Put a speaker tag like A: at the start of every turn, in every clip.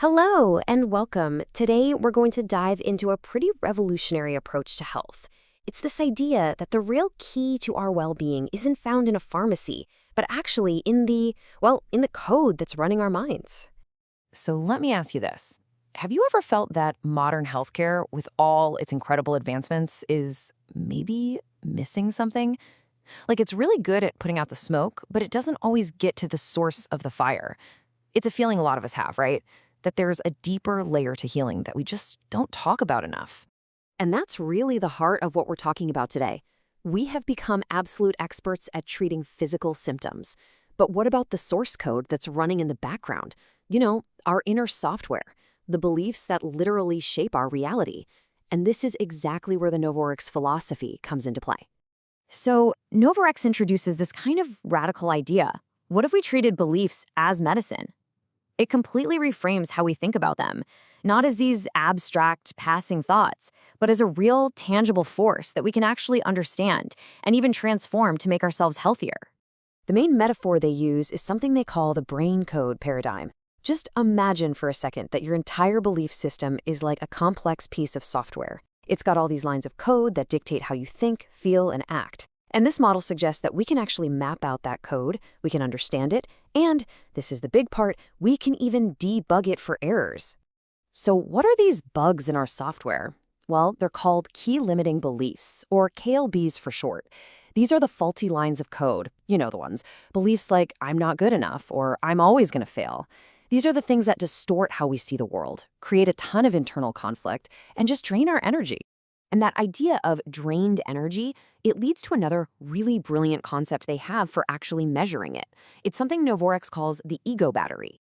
A: Hello and welcome. Today we're going to dive into a pretty revolutionary approach to health. It's this idea that the real key to our well-being isn't found in a pharmacy, but actually in the code that's running our minds.
B: So let me ask you this. Have you ever felt that modern healthcare, with all its incredible advancements, is maybe missing something? Like it's really good at putting out the smoke, but it doesn't always get to the source of the fire. It's a feeling a lot of us have, right? That there's a deeper layer to healing that we just don't talk about enough.
A: And that's really the heart of what we're talking about today. We have become absolute experts at treating physical symptoms. But what about the source code that's running in the background? Our inner software, the beliefs that literally shape our reality. And this is exactly where the Novorix philosophy comes into play.
C: So, Novarex introduces this kind of radical idea. What if we treated beliefs as medicine? It completely reframes how we think about them, not as these abstract, passing thoughts, but as a real, tangible force that we can actually understand and even transform to make ourselves healthier.
A: The main metaphor they use is something they call the brain code paradigm. Just imagine for a second that your entire belief system is like a complex piece of software. It's got all these lines of code that dictate how you think, feel, and act. And this model suggests that we can actually map out that code, we can understand it, and, this is the big part, we can even debug it for errors. So what are these bugs in our software? Well, they're called key-limiting beliefs, or KLBs for short. These are the faulty lines of code, you know the ones. Beliefs like, I'm not good enough, or I'm always going to fail. These are the things that distort how we see the world, create a ton of internal conflict, and just drain our energy. And that idea of drained energy, it leads to another really brilliant concept they have for actually measuring it. It's something Novorix calls the ego battery.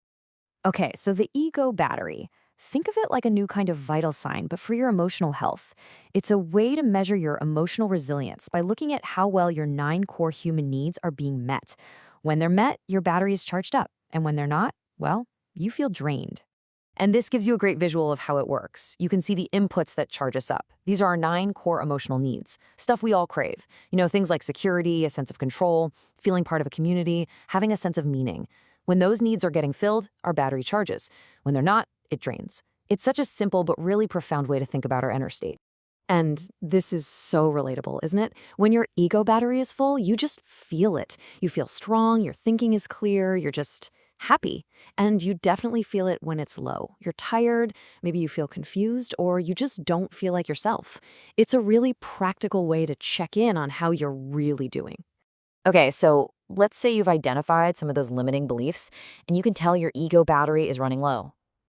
C: Okay, so the ego battery. Think of it like a new kind of vital sign, but for your emotional health. It's a way to measure your emotional resilience by looking at how well your 9 core human needs are being met. When they're met, your battery is charged up, and when they're not, well, you feel drained. And this gives you a great visual of how it works. You can see the inputs that charge us up. These are our 9 core emotional needs, stuff we all crave. Things like security, a sense of control, feeling part of a community, having a sense of meaning. When those needs are getting filled, our battery charges. When they're not, it drains. It's such a simple but really profound way to think about our inner state.
A: And this is so relatable, isn't it? When your ego battery is full, you just feel it. You feel strong, your thinking is clear, you're just happy. And you definitely feel it when it's low. You're tired, maybe you feel confused, or you just don't feel like yourself. It's a really practical way to check in on how you're really doing.
B: Okay, so let's say you've identified some of those limiting beliefs and you can tell your ego battery is running low.